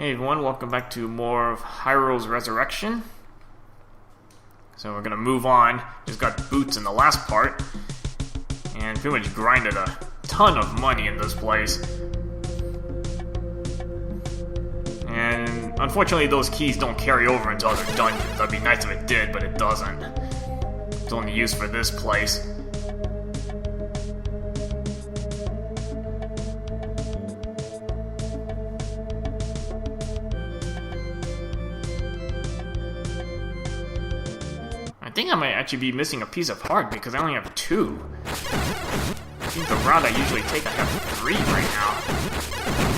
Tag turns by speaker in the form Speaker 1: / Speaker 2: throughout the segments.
Speaker 1: Hey everyone, welcome back to more of Hyrule's Resurrection. So we're gonna move on. Just got boots in the last part, and pretty much grinded a ton of money in this place. And unfortunately those keys don't carry over into other dungeons. That'd be nice if it did, but it doesn't. It's only used for this place. I think I might actually be missing a piece of heart because I only have 2. I think the route I usually take, I have 3 right now.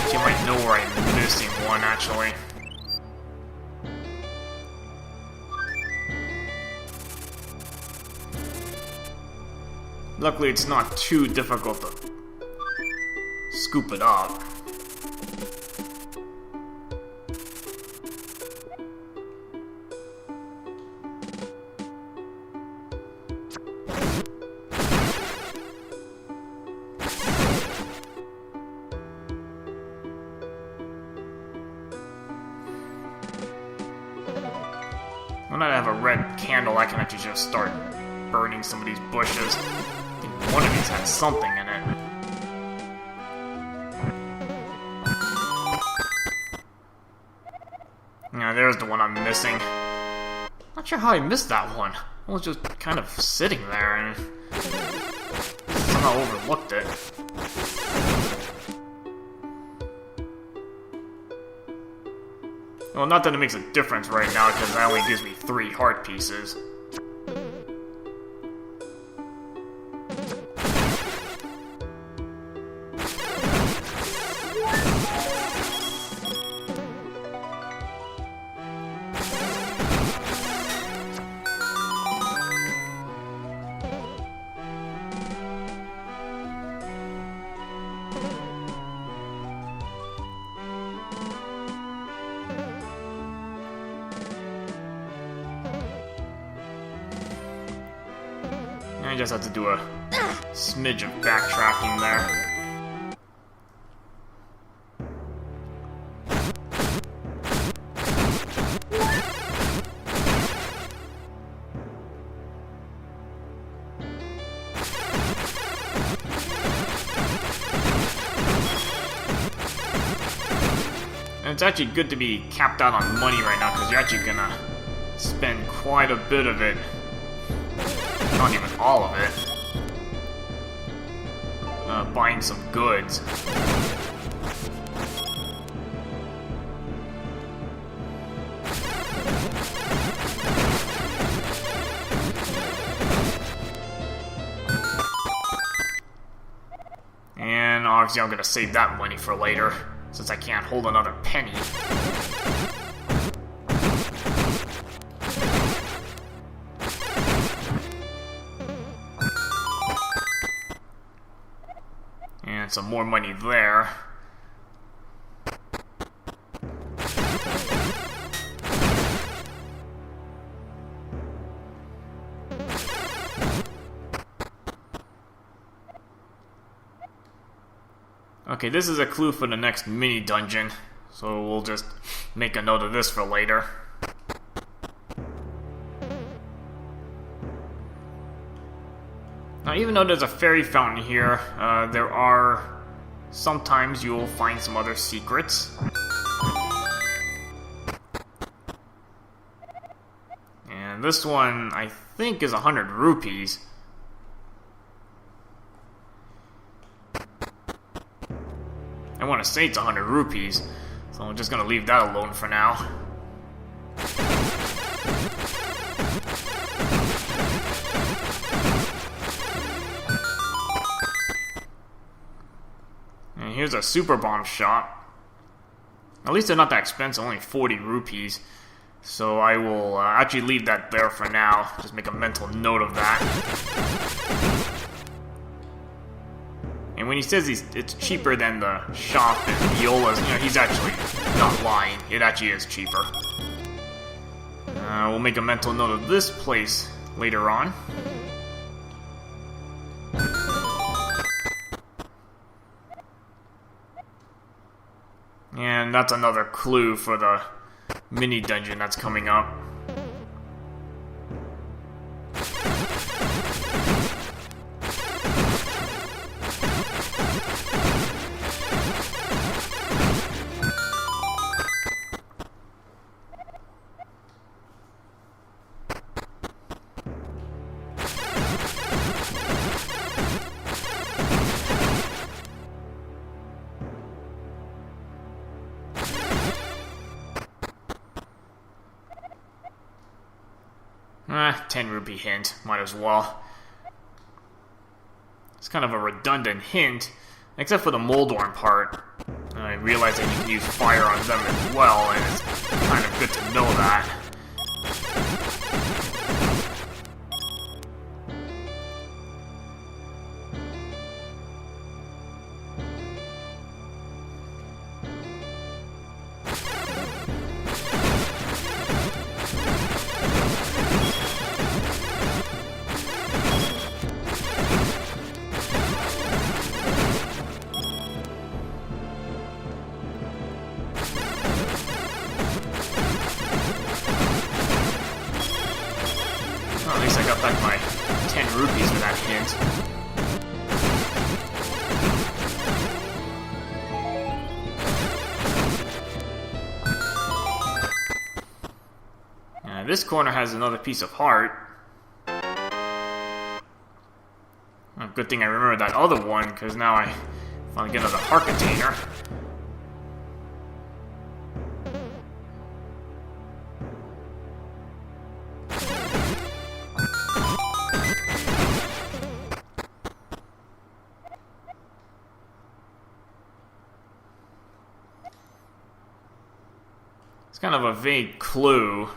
Speaker 1: But you might know where I'm missing one, actually. Luckily, it's not too difficult to scoop it up. Now that I have a red candle, I can actually just start burning some of these bushes. I think one of these has something in it. Yeah, there's the one I'm missing. Not sure how I missed that one. I was just kind of sitting there and somehow overlooked it. Well, not that it makes a difference right now, because that only gives me 3 heart pieces. I just have to do a smidge of backtracking there. And it's actually good to be capped out on money right now, because you're actually gonna spend quite a bit of it. Not even all of it. Buying some goods. And obviously I'm gonna save that money for later, since I can't hold another penny. And some more money there. Okay, this is a clue for the next mini dungeon, so we'll just make a note of this for later. Now, even though there's a fairy fountain here, there are... sometimes you'll find some other secrets. And this one, I think, is 100 rupees. I want to say it's 100 rupees, so I'm just going to leave that alone for now. Here's a super bomb shop. At least they're not that expensive, only 40 rupees. So I will actually leave that there for now. Just make a mental note of that. And when he says it's cheaper than the shop in Viola's, you know, he's actually not lying. It actually is cheaper. We'll make a mental note of this place later on. And that's another clue for the mini dungeon that's coming up. Ah, 10 rupee hint. Might as well. It's kind of a redundant hint, except for the Moldorm part. I realize that you can use fire on them as well, and it's kind of good to know that. Well, at least I got back my 10 rupees for that hint. This corner has another piece of heart. Well, good thing I remember that other one, because now I finally get another heart container. It's kind of a vague clue.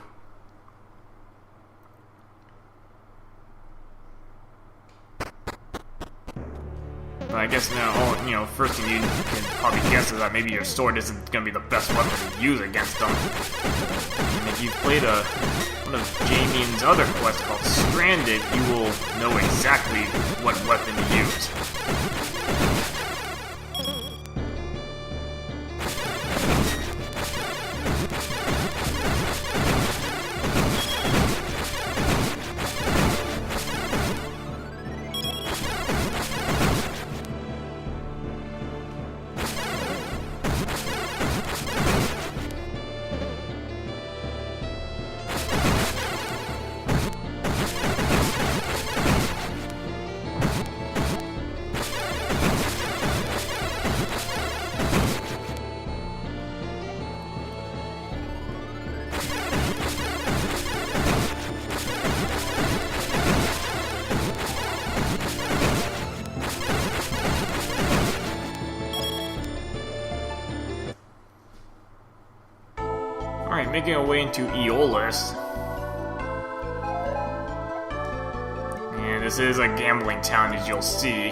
Speaker 1: But I guess now, first thing you can probably guess is that maybe your sword isn't going to be the best weapon to use against them. And if you've played one of Jamien's other quests called Stranded, you will know exactly what weapon to use. Alright, making our way into Aeolus. And this is a gambling town, as you'll see. We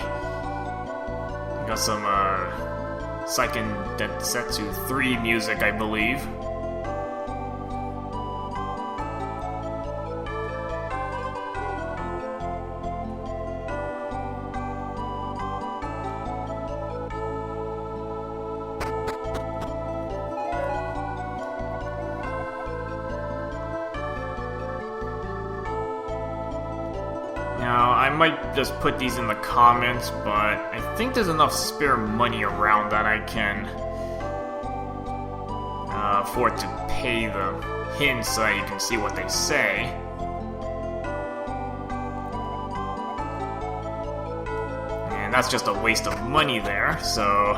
Speaker 1: got some Seiken Densetsu 3 music, I believe. Now, I might just put these in the comments, but I think there's enough spare money around that I can afford to pay the hints so that you can see what they say. And that's just a waste of money there, so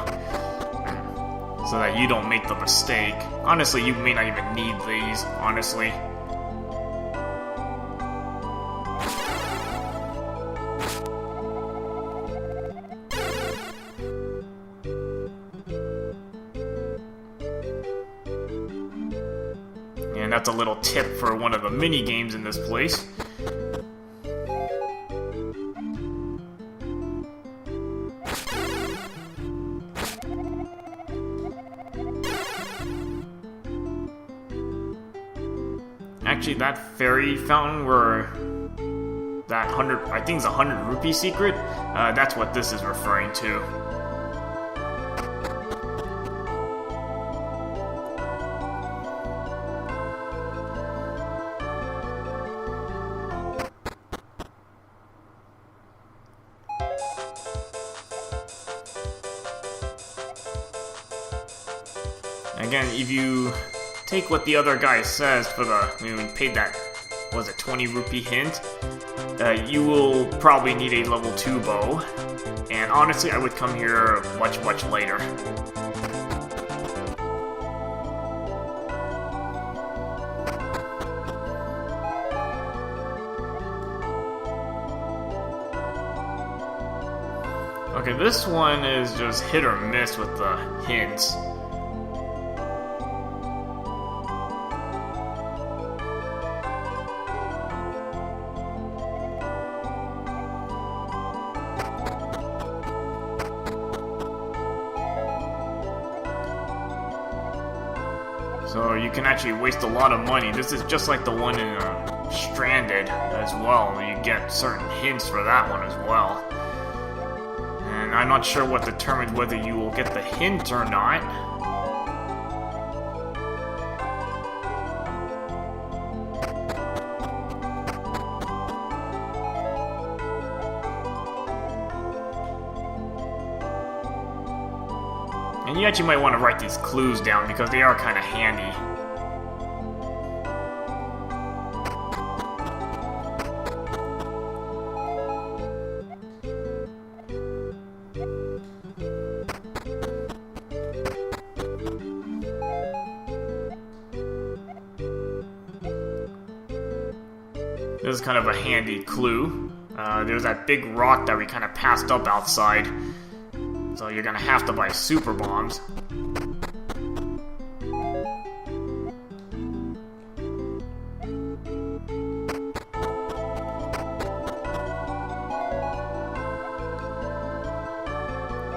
Speaker 1: that you don't make the mistake. Honestly, you may not even need these, honestly. And that's a little tip for one of the mini games in this place. Actually, that fairy fountain where that 100, I think it's a 100 rupee secret, that's what this is referring to. Again, if you take what the other guy says for the, when we paid that, was it 20 rupee hint, you will probably need a level 2 bow, and honestly I would come here much later. Okay, this one is just hit or miss with the hints. So you can actually waste a lot of money. This is just like the one in Stranded as well. You get certain hints for that one as well. And I'm not sure what determines whether you will get the hint or not. And you actually might want to write these clues down because they are kind of handy. This is kind of a handy clue. There's that big rock that we kind of passed up outside. So you're gonna have to buy super bombs.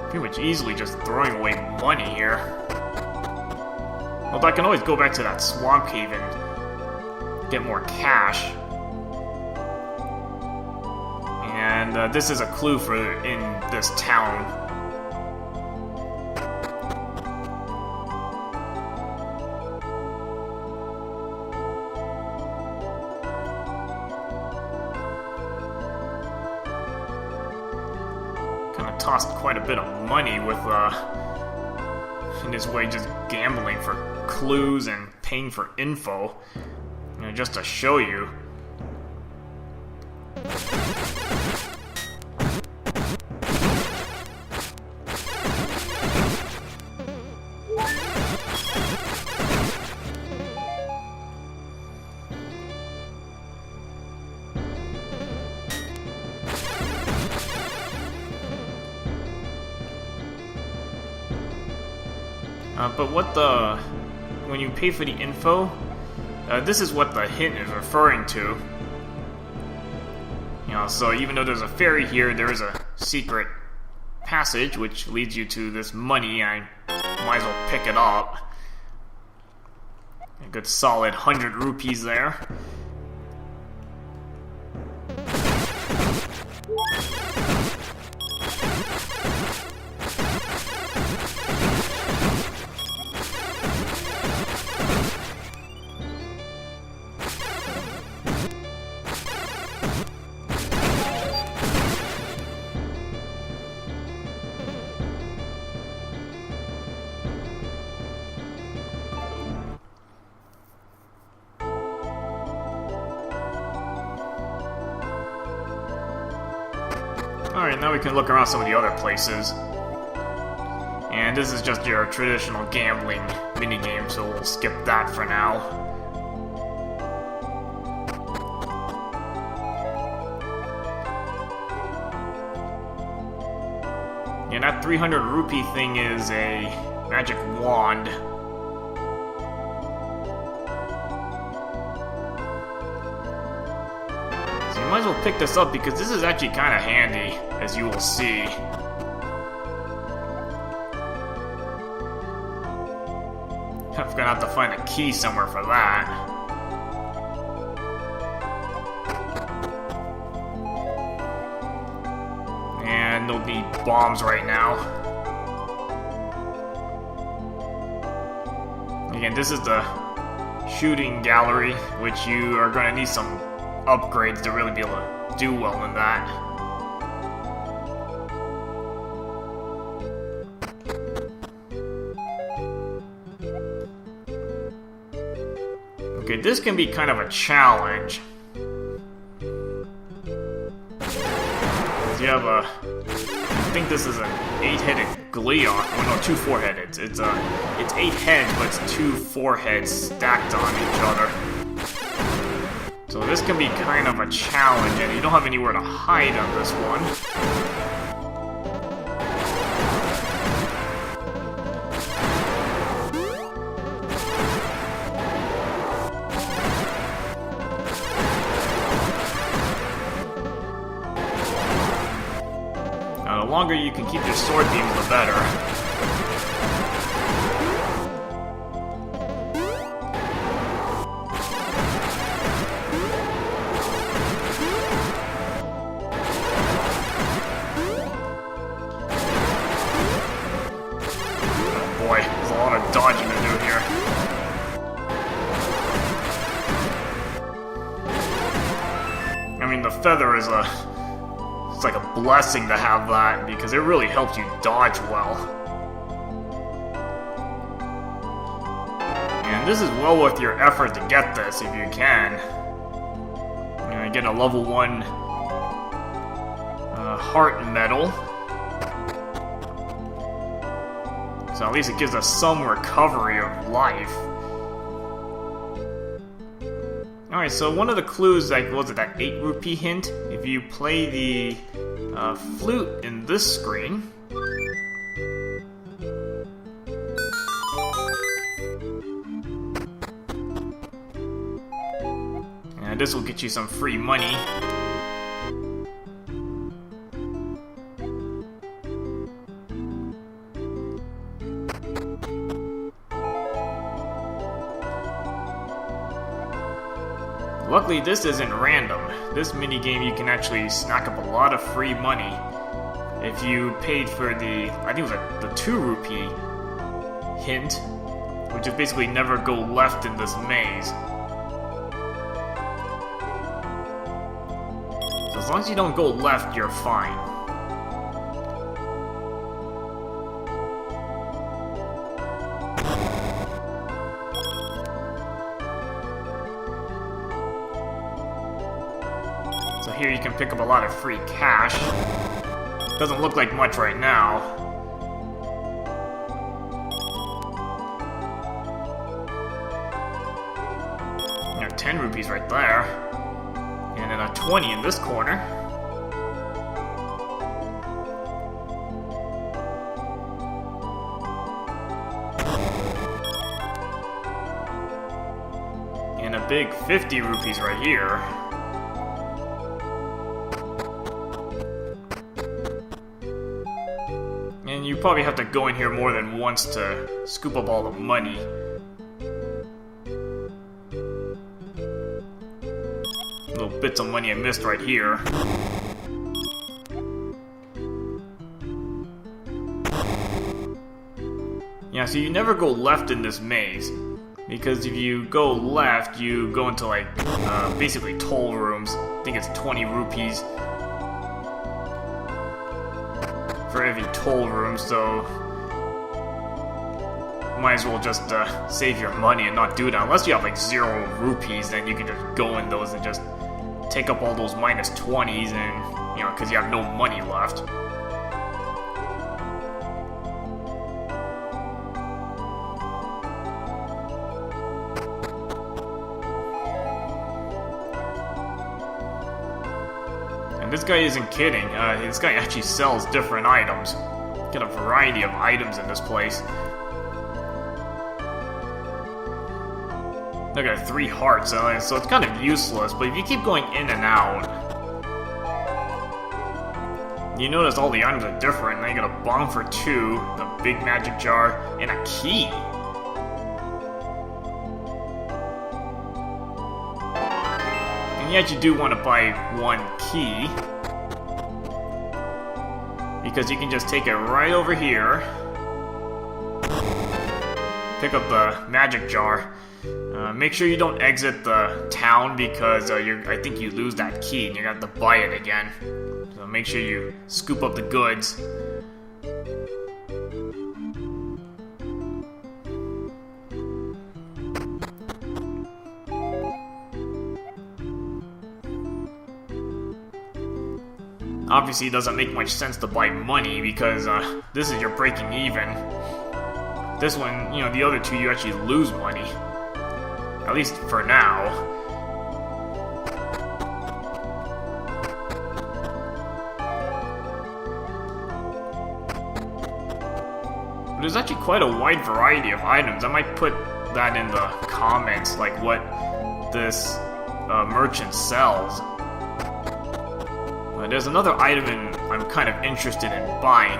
Speaker 1: Pretty much easily just throwing away money here. Although I can always go back to that swamp cave and get more cash. And this is a clue for in this town. Tossed quite a bit of money with in his way just gambling for clues and paying for info, you know, just to show you. But when you pay for the info, this is what the hint is referring to. You know, so even though there's a ferry here, there is a secret passage which leads you to this money, and I might as well pick it up. A good solid 100 rupees there. Alright, now we can look around some of the other places. And this is just your traditional gambling minigame, so we'll skip that for now. Yeah, that 300 rupee thing is a magic wand. Might as well pick this up because this is actually kind of handy, as you will see. I'm gonna have to find a key somewhere for that. And they'll need bombs right now. Again, this is the shooting gallery, which you are gonna need some upgrades to really be able to do well in that. Okay, this can be kind of a challenge. You have a... I think this is an 8-headed Gleeok. Oh no, 2 4-headed. It's 8 heads, but it's 2 4-heads stacked on each other. So this can be kind of a challenge, and you don't have anywhere to hide on this one. The longer you can keep your sword beams, the better. Oh boy, there's a lot of dodging to do here. I mean, the feather is it's like a blessing to have that, because it really helps you dodge well. And this is well worth your effort to get this, if you can. You know, get a level 1 heart medal. So at least it gives us some recovery of life. Alright, so one of the clues, like, was it that 8 rupee hint? If you play the flute in this screen, and this will get you some free money. Luckily, this isn't random. This minigame, you can actually snack up a lot of free money if you paid for the, I think it was the 2 rupee hint, which is basically never go left in this maze. So as long as you don't go left, you're fine. So here you can pick up a lot of free cash. Doesn't look like much right now. You know, 10 rupees right there. And then a 20 in this corner. And a big 50 rupees right here. And you probably have to go in here more than once to scoop up all the money. Little bits of money I missed right here. Yeah, so you never go left in this maze. Because if you go left, you go into like, basically toll rooms. I think it's 20 rupees. For every toll room, so might as well just save your money and not do that. Unless you have like 0 rupees, then you can just go in those and just take up all those minus 20s, and you know, because you have no money left. And this guy isn't kidding. This guy actually sells different items. Got a variety of items in this place. Look at 3 hearts, so it's kind of useless, but if you keep going in and out, you notice all the items are different. Now you got a bomb for 2, a big magic jar, and a key. And yet you do want to buy 1 key, because you can just take it right over here, pick up the magic jar. Make sure you don't exit the town, because I think you lose that key and you're gonna have to buy it again. So make sure you scoop up the goods. Obviously, it doesn't make much sense to buy money because this is your breaking even. This one, you know, the other two, you actually lose money. At least for now. But there's actually quite a wide variety of items. I might put that in the comments, like what this merchant sells. There's another item I'm kind of interested in buying,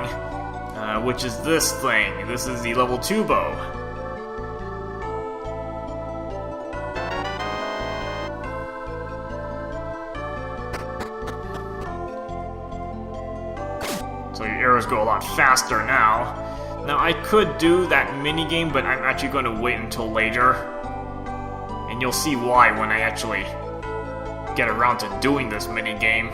Speaker 1: which is this thing. This is the level 2 bow. So your arrows go a lot faster now. Now I could do that minigame, but I'm actually going to wait until later. And you'll see why when I actually get around to doing this minigame.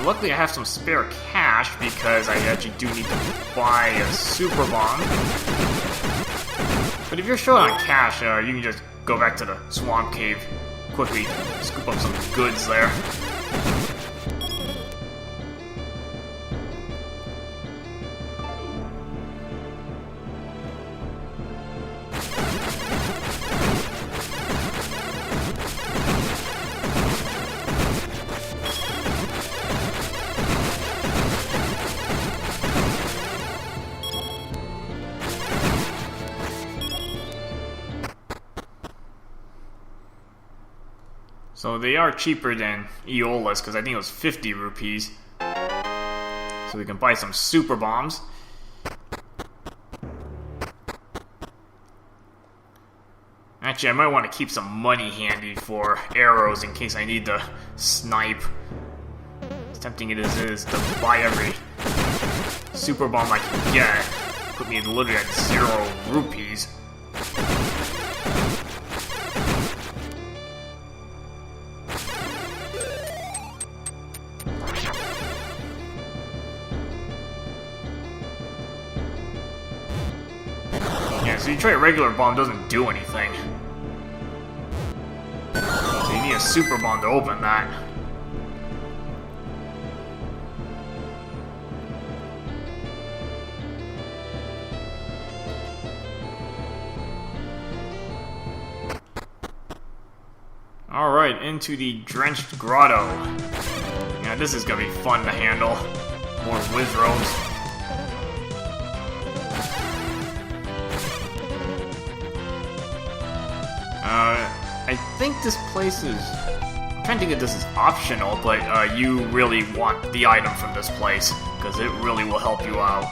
Speaker 1: Luckily I have some spare cash because I actually do need to buy a super bomb. But if you're short on cash, you can just go back to the swamp cave, quickly scoop up some goods there. So they are cheaper than Aeolus, because I think it was 50 rupees. So we can buy some super bombs. Actually, I might want to keep some money handy for arrows in case I need to snipe. As tempting it is to buy every super bomb I can get. Put me literally at 0 rupees. So you try a regular bomb, doesn't do anything. So you need a super bomb to open that. Alright, into the Drenched Grotto. Yeah, this is gonna be fun to handle. More Wizrobes. I think this place is... I'm trying to think if this is optional, but you really want the item from this place, because it really will help you out.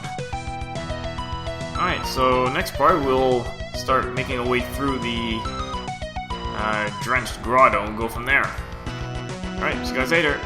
Speaker 1: Alright, so next part we'll start making our way through the Drenched Grotto and go from there. Alright, see you guys later.